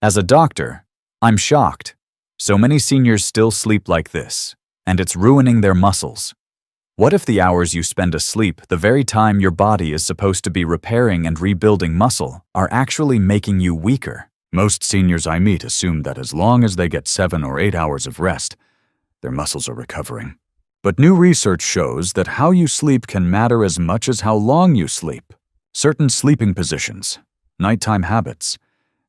As a doctor, I'm shocked. So many seniors still sleep like this, and it's ruining their muscles. What if the hours you spend asleep, the very time your body is supposed to be repairing and rebuilding muscle, are actually making you weaker? Most seniors I meet assume that as long as they get 7 or 8 hours of rest, their muscles are recovering. But new research shows that how you sleep can matter as much as how long you sleep. Certain sleeping positions, nighttime habits,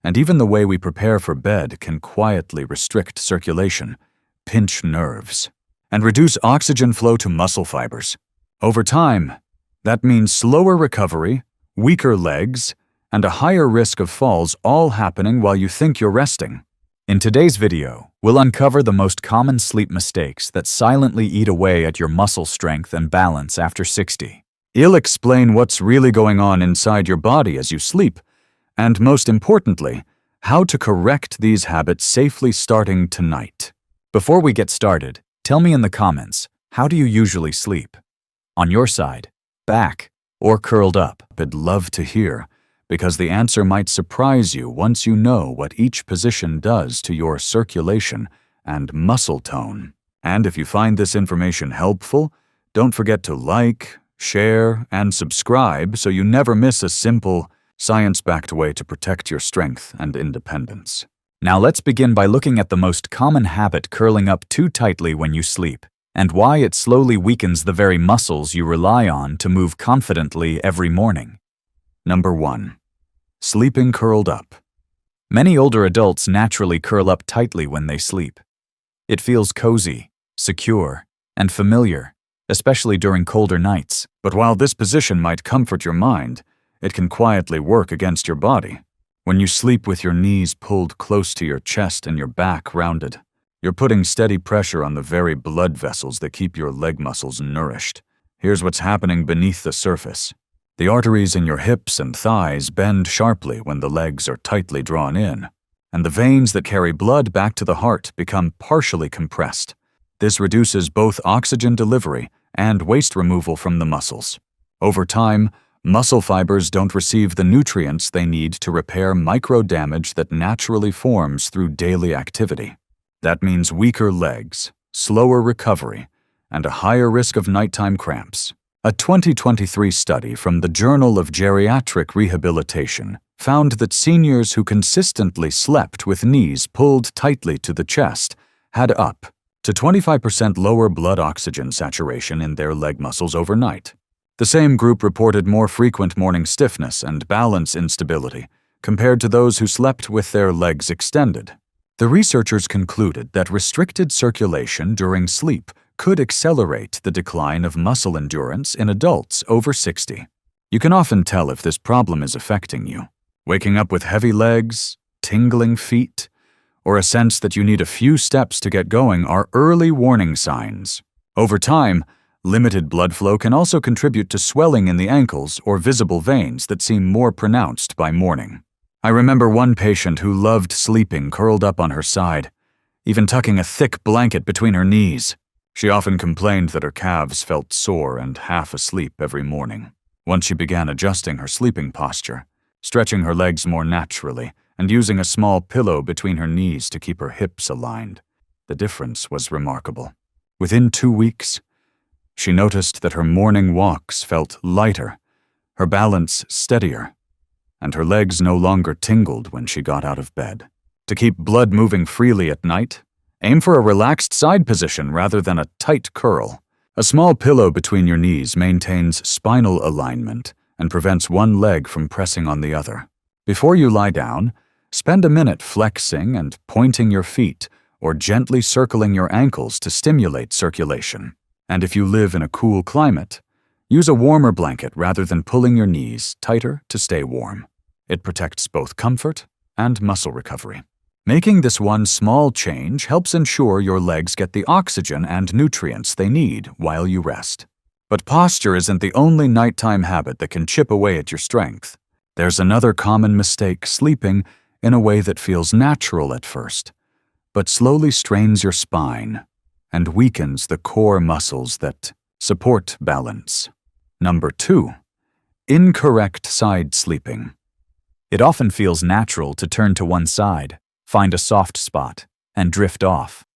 and even the way we prepare for bed can quietly restrict circulation, pinch nerves, and reduce oxygen flow to muscle fibers. Over time, that means slower recovery, weaker legs, and a higher risk of falls, all happening while you think you're resting. In today's video, we'll uncover the most common sleep mistakes that silently eat away at your muscle strength and balance after 60. We'll explain what's really going on inside your body as you sleep, and most importantly, how to correct these habits safely starting tonight. Before we get started, tell me in the comments, how do you usually sleep? On your side, back, or curled up? I'd love to hear, because the answer might surprise you once you know what each position does to your circulation and muscle tone. And if you find this information helpful, don't forget to like, share, and subscribe so you never miss a simple, science-backed way to protect your strength and independence. Now let's begin by looking at the most common habit curling up too tightly when you sleep, and why it slowly weakens the very muscles you rely on to move confidently every morning. Number 1. Sleeping curled up. Many older adults naturally curl up tightly when they sleep. It feels cozy, secure, and familiar, especially during colder nights. But while this position might comfort your mind, it can quietly work against your body. When you sleep with your knees pulled close to your chest and your back rounded, you're putting steady pressure on the very blood vessels that keep your leg muscles nourished. Here's what's happening beneath the surface. The arteries in your hips and thighs bend sharply when the legs are tightly drawn in, and the veins that carry blood back to the heart become partially compressed. This reduces both oxygen delivery and waste removal from the muscles. Over time, muscle fibers don't receive the nutrients they need to repair micro-damage that naturally forms through daily activity. That means weaker legs, slower recovery, and a higher risk of nighttime cramps. A 2023 study from the Journal of Geriatric Rehabilitation found that seniors who consistently slept with knees pulled tightly to the chest had up to 25% lower blood oxygen saturation in their leg muscles overnight. The same group reported more frequent morning stiffness and balance instability compared to those who slept with their legs extended. The researchers concluded that restricted circulation during sleep could accelerate the decline of muscle endurance in adults over 60. You can often tell if this problem is affecting you. Waking up with heavy legs, tingling feet, or a sense that you need a few steps to get going are early warning signs. Over time, limited blood flow can also contribute to swelling in the ankles or visible veins that seem more pronounced by morning. I remember one patient who loved sleeping curled up on her side, even tucking a thick blanket between her knees. She often complained that her calves felt sore and half asleep every morning. Once she began adjusting her sleeping posture, stretching her legs more naturally, and using a small pillow between her knees to keep her hips aligned, the difference was remarkable. Within 2 weeks, she noticed that her morning walks felt lighter, her balance steadier, and her legs no longer tingled when she got out of bed. To keep blood moving freely at night, aim for a relaxed side position rather than a tight curl. A small pillow between your knees maintains spinal alignment and prevents one leg from pressing on the other. Before you lie down, spend a minute flexing and pointing your feet or gently circling your ankles to stimulate circulation. And if you live in a cool climate, use a warmer blanket rather than pulling your knees tighter to stay warm. It protects both comfort and muscle recovery. Making this one small change helps ensure your legs get the oxygen and nutrients they need while you rest. But posture isn't the only nighttime habit that can chip away at your strength. There's another common mistake: sleeping in a way that feels natural at first, but slowly strains your spine and weakens the core muscles that support balance. Number 2. Incorrect side sleeping. It often feels natural to turn to one side, find a soft spot, and drift off.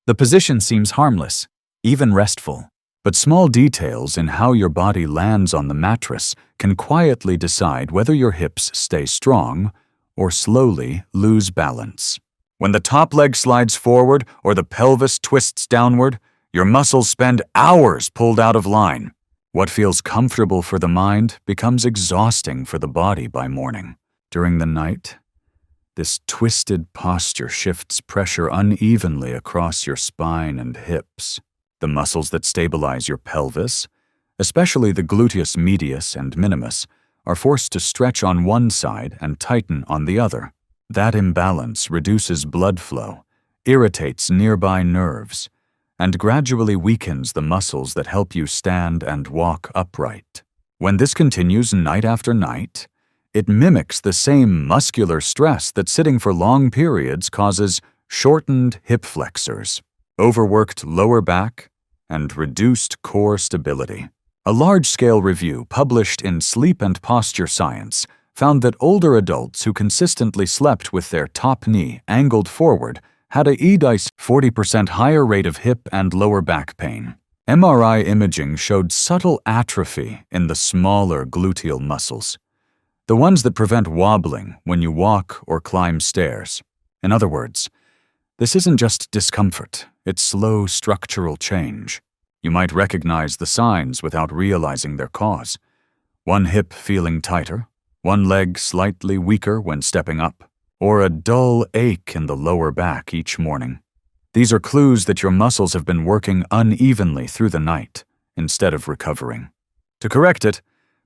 The position seems harmless, even restful, but small details in how your body lands on the mattress can quietly decide whether your hips stay strong or slowly lose balance. When the top leg slides forward or the pelvis twists downward, your muscles spend hours pulled out of line. What feels comfortable for the mind becomes exhausting for the body by morning. During the night, this twisted posture shifts pressure unevenly across your spine and hips. The muscles that stabilize your pelvis, especially the gluteus medius and minimus, are forced to stretch on one side and tighten on the other. That imbalance reduces blood flow, irritates nearby nerves, and gradually weakens the muscles that help you stand and walk upright. When this continues night after night, it mimics the same muscular stress that sitting for long periods causes shortened hip flexors, overworked lower back, and reduced core stability. A large-scale review published in Sleep and Posture Science found that older adults who consistently slept with their top knee angled forward had a 40% higher rate of hip and lower back pain. MRI imaging showed subtle atrophy in the smaller gluteal muscles, the ones that prevent wobbling when you walk or climb stairs. In other words, this isn't just discomfort, it's slow structural change. You might recognize the signs without realizing their cause. One hip feeling tighter, one leg slightly weaker when stepping up, or a dull ache in the lower back each morning. These are clues that your muscles have been working unevenly through the night instead of recovering. To correct it,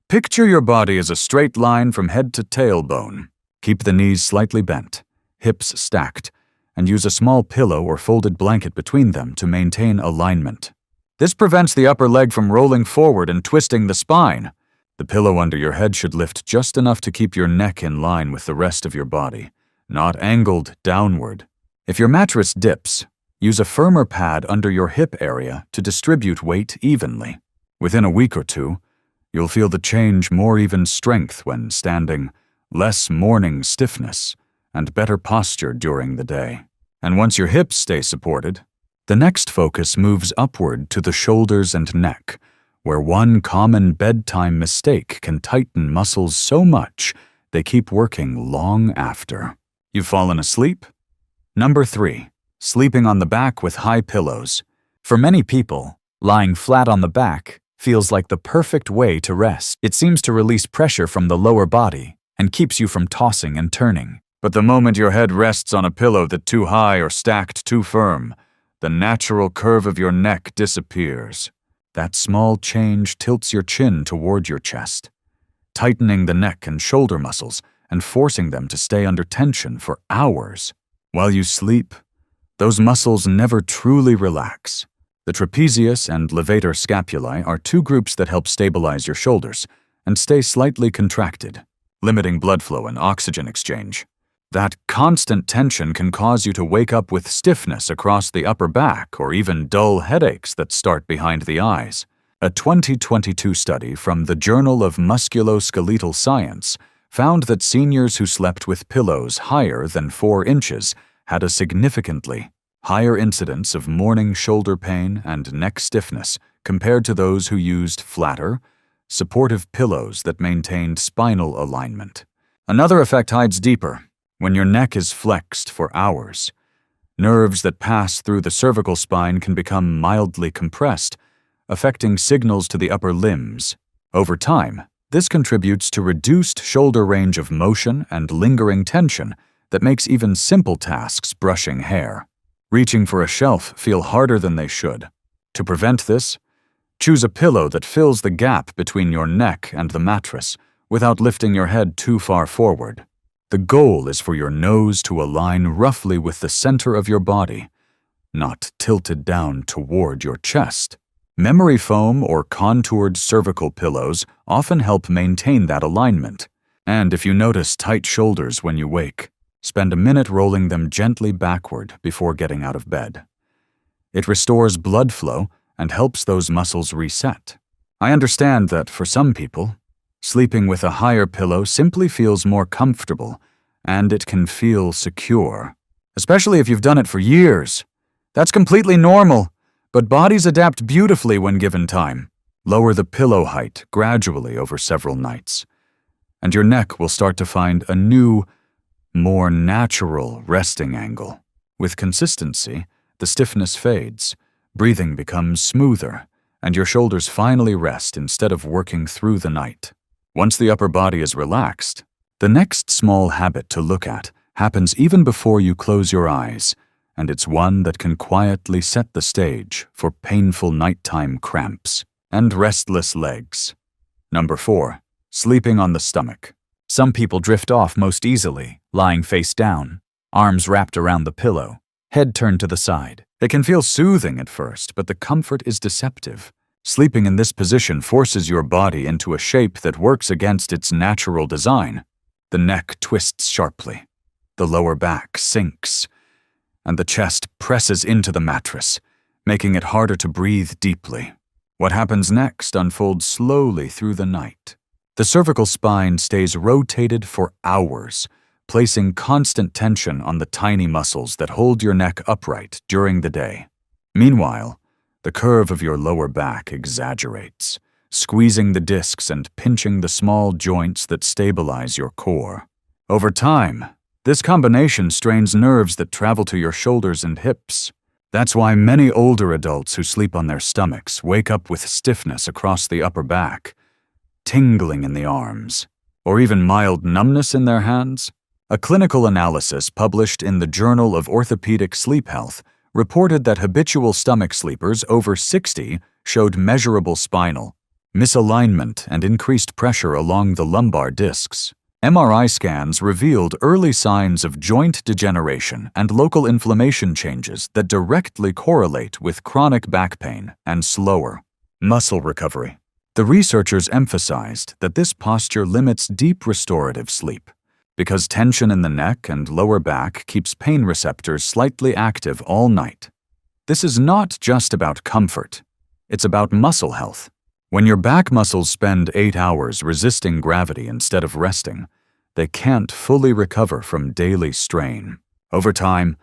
picture your body as a straight line from head to tailbone. Keep the knees slightly bent, hips stacked, and use a small pillow or folded blanket between them to maintain alignment. This prevents the upper leg from rolling forward and twisting the spine. The pillow under your head should lift just enough to keep your neck in line with the rest of your body, not angled downward. If your mattress dips, use a firmer pad under your hip area to distribute weight evenly. Within a week or two, you'll feel the change: more even strength when standing, less morning stiffness, and better posture during the day. And once your hips stay supported, the next focus moves upward to the shoulders and neck, where one common bedtime mistake can tighten muscles so much they keep working long after you've fallen asleep. Number 3. Sleeping on the back with high pillows. For many people, lying flat on the back feels like the perfect way to rest. It seems to release pressure from the lower body and keeps you from tossing and turning. But the moment your head rests on a pillow that's too high or stacked too firm, the natural curve of your neck disappears. That small change tilts your chin toward your chest, tightening the neck and shoulder muscles and forcing them to stay under tension for hours. While you sleep, those muscles never truly relax. The trapezius and levator scapulae are two groups that help stabilize your shoulders and stay slightly contracted, limiting blood flow and oxygen exchange. That constant tension can cause you to wake up with stiffness across the upper back or even dull headaches that start behind the eyes. A 2022 study from the Journal of Musculoskeletal Science found that seniors who slept with pillows higher than 4 inches had a significantly higher incidence of morning shoulder pain and neck stiffness compared to those who used flatter, supportive pillows that maintained spinal alignment. Another effect hides deeper. When your neck is flexed for hours, nerves that pass through the cervical spine can become mildly compressed, affecting signals to the upper limbs. Over time, this contributes to reduced shoulder range of motion and lingering tension that makes even simple tasks, brushing hair, reaching for a shelf, feel harder than they should. To prevent this, choose a pillow that fills the gap between your neck and the mattress without lifting your head too far forward. The goal is for your nose to align roughly with the center of your body, not tilted down toward your chest. Memory foam or contoured cervical pillows often help maintain that alignment. And if you notice tight shoulders when you wake, spend a minute rolling them gently backward before getting out of bed. It restores blood flow and helps those muscles reset. I understand that for some people, Sleeping with a higher pillow simply feels more comfortable, and it can feel secure, especially if you've done it for years. That's completely normal, but bodies adapt beautifully when given time. Lower the pillow height gradually over several nights, and your neck will start to find a new, more natural resting angle. With consistency, the stiffness fades, breathing becomes smoother, and your shoulders finally rest instead of working through the night. Once the upper body is relaxed, the next small habit to look at happens even before you close your eyes, and it's one that can quietly set the stage for painful nighttime cramps and restless legs. Number 4. Sleeping on the stomach. Some people drift off most easily, lying face down, arms wrapped around the pillow, head turned to the side. It can feel soothing at first, but the comfort is deceptive. Sleeping in this position forces your body into a shape that works against its natural design. The neck twists sharply, the lower back sinks, and the chest presses into the mattress, making it harder to breathe deeply. What happens next unfolds slowly through the night. The cervical spine stays rotated for hours, placing constant tension on the tiny muscles that hold your neck upright during the day. Meanwhile, the curve of your lower back exaggerates, squeezing the discs and pinching the small joints that stabilize your core. Over time, this combination strains nerves that travel to your shoulders and hips. That's why many older adults who sleep on their stomachs wake up with stiffness across the upper back, tingling in the arms, or even mild numbness in their hands. A clinical analysis published in the Journal of Orthopedic Sleep Health reported that habitual stomach sleepers over 60 showed measurable spinal misalignment and increased pressure along the lumbar discs. MRI scans revealed early signs of joint degeneration and local inflammation changes that directly correlate with chronic back pain and slower muscle recovery. The researchers emphasized that this posture limits deep restorative sleep because tension in the neck and lower back keeps pain receptors slightly active all night. This is not just about comfort, it's about muscle health. When your back muscles spend 8 hours resisting gravity instead of resting, they can't fully recover from daily strain. Over time,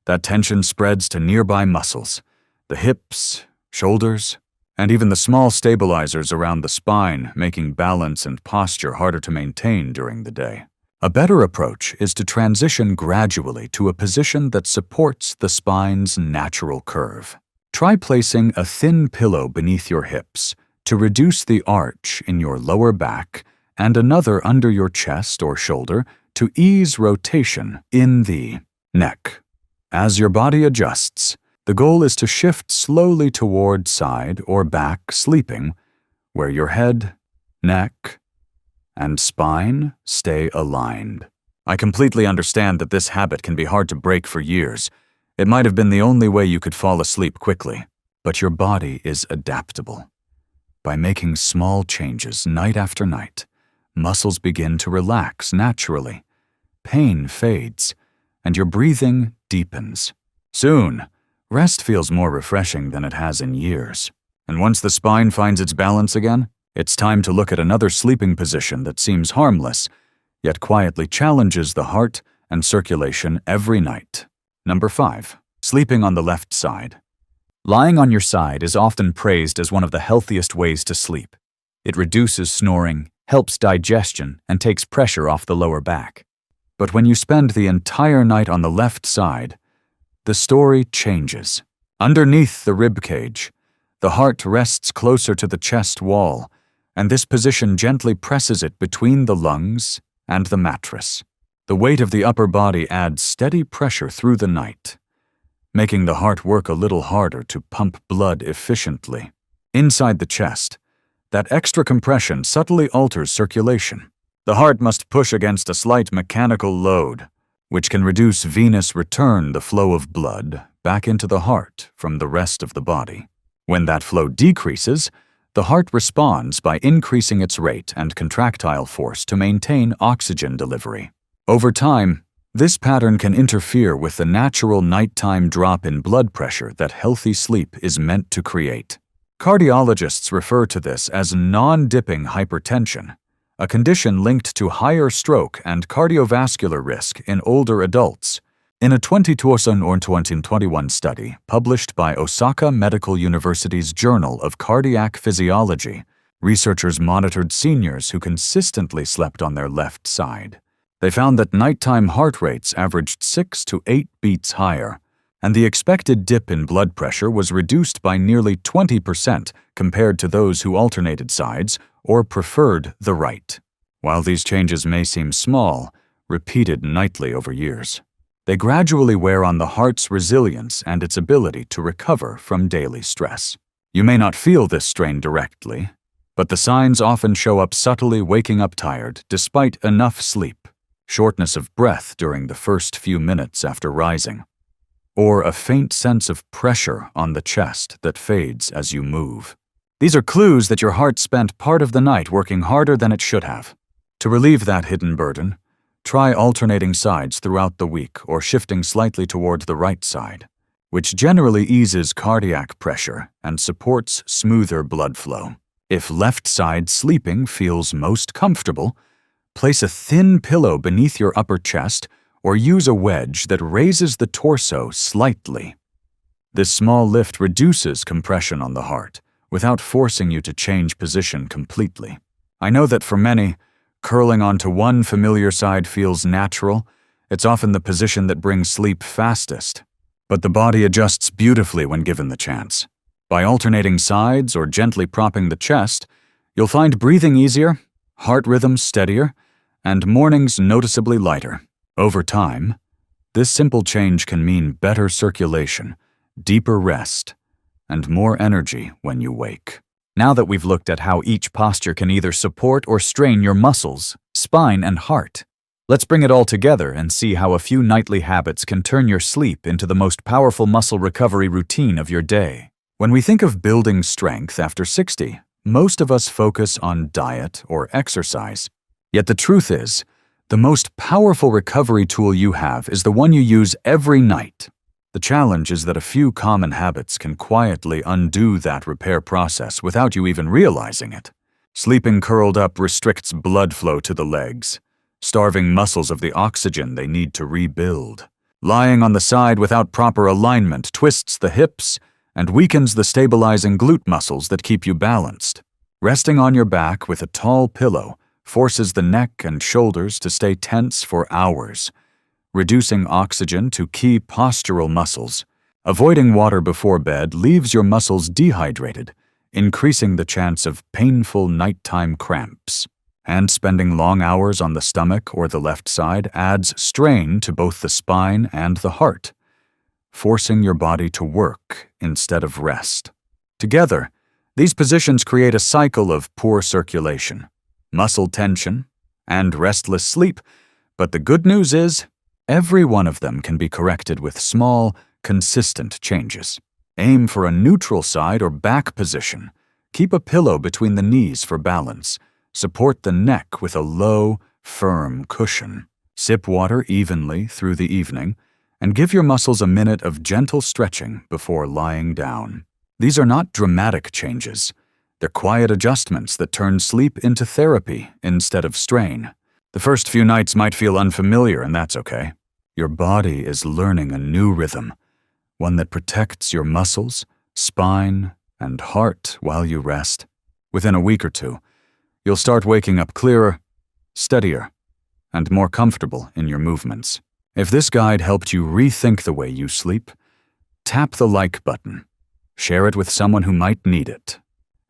that tension spreads to nearby muscles, the hips, shoulders, and even the small stabilizers around the spine, making balance and posture harder to maintain during the day. A better approach is to transition gradually to a position that supports the spine's natural curve. Try placing a thin pillow beneath your hips to reduce the arch in your lower back and another under your chest or shoulder to ease rotation in the neck. As your body adjusts, the goal is to shift slowly toward side or back sleeping, where your head, neck, and spine stay aligned. I completely understand that this habit can be hard to break for years. It might have been the only way you could fall asleep quickly, but your body is adaptable. By making small changes night after night, muscles begin to relax naturally, pain fades, and your breathing deepens. Soon, rest feels more refreshing than it has in years. And once the spine finds its balance again, it's time to look at another sleeping position that seems harmless, yet quietly challenges the heart and circulation every night. Number 5. Sleeping on the left side. Lying on your side is often praised as one of the healthiest ways to sleep. It reduces snoring, helps digestion, and takes pressure off the lower back. But when you spend the entire night on the left side, the story changes. Underneath the rib cage, the heart rests closer to the chest wall, and this position gently presses it between the lungs and the mattress. The weight of the upper body adds steady pressure through the night, making the heart work a little harder to pump blood efficiently. Inside the chest, that extra compression subtly alters circulation. The heart must push against a slight mechanical load, which can reduce venous return the flow of blood back into the heart from the rest of the body. When that flow decreases, the heart responds by increasing its rate and contractile force to maintain oxygen delivery. Over time, this pattern can interfere with the natural nighttime drop in blood pressure that healthy sleep is meant to create. Cardiologists refer to this as non-dipping hypertension, a condition linked to higher stroke and cardiovascular risk in older adults. In a 2021 study published by Osaka Medical University's Journal of Cardiac Physiology, researchers monitored seniors who consistently slept on their left side. They found that nighttime heart rates averaged 6 to 8 beats higher, and the expected dip in blood pressure was reduced by nearly 20% compared to those who alternated sides or preferred the right. While these changes may seem small, repeated nightly over years, they gradually wear on the heart's resilience and its ability to recover from daily stress. You may not feel this strain directly, but the signs often show up subtly, waking up tired despite enough sleep, shortness of breath during the first few minutes after rising, or a faint sense of pressure on the chest that fades as you move. These are clues that your heart spent part of the night working harder than it should have. To relieve that hidden burden, try alternating sides throughout the week or shifting slightly toward the right side, which generally eases cardiac pressure and supports smoother blood flow. If left side sleeping feels most comfortable, place a thin pillow beneath your upper chest or use a wedge that raises the torso slightly. This small lift reduces compression on the heart without forcing you to change position completely. I know that for many, curling onto one familiar side feels natural. It's often the position that brings sleep fastest. But the body adjusts beautifully when given the chance. By alternating sides or gently propping the chest, you'll find breathing easier, heart rhythm steadier, and mornings noticeably lighter. Over time, this simple change can mean better circulation, deeper rest, and more energy when you wake. Now that we've looked at how each posture can either support or strain your muscles, spine, and heart, let's bring it all together and see how a few nightly habits can turn your sleep into the most powerful muscle recovery routine of your day. When we think of building strength after 60, most of us focus on diet or exercise. Yet the truth is, the most powerful recovery tool you have is the one you use every night. The challenge is that a few common habits can quietly undo that repair process without you even realizing it. Sleeping curled up restricts blood flow to the legs, starving muscles of the oxygen they need to rebuild. Lying on the side without proper alignment twists the hips and weakens the stabilizing glute muscles that keep you balanced. Resting on your back with a tall pillow forces the neck and shoulders to stay tense for hours, reducing oxygen to key postural muscles. Avoiding water before bed leaves your muscles dehydrated, increasing the chance of painful nighttime cramps. And spending long hours on the stomach or the left side adds strain to both the spine and the heart, forcing your body to work instead of rest. Together, these positions create a cycle of poor circulation, muscle tension, and restless sleep, but the good news is, every one of them can be corrected with small, consistent changes. Aim for a neutral side or back position. Keep a pillow between the knees for balance. Support the neck with a low, firm cushion. Sip water evenly through the evening, and give your muscles a minute of gentle stretching before lying down. These are not dramatic changes. They're quiet adjustments that turn sleep into therapy instead of strain. The first few nights might feel unfamiliar, and that's okay. Your body is learning a new rhythm, one that protects your muscles, spine, and heart while you rest. Within a week or two, you'll start waking up clearer, steadier, and more comfortable in your movements. If this guide helped you rethink the way you sleep, tap the like button, share it with someone who might need it,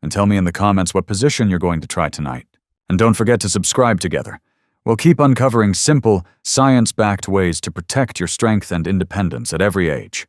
and tell me in the comments what position you're going to try tonight. And don't forget to subscribe together. We'll keep uncovering simple, science-backed ways to protect your strength and independence at every age.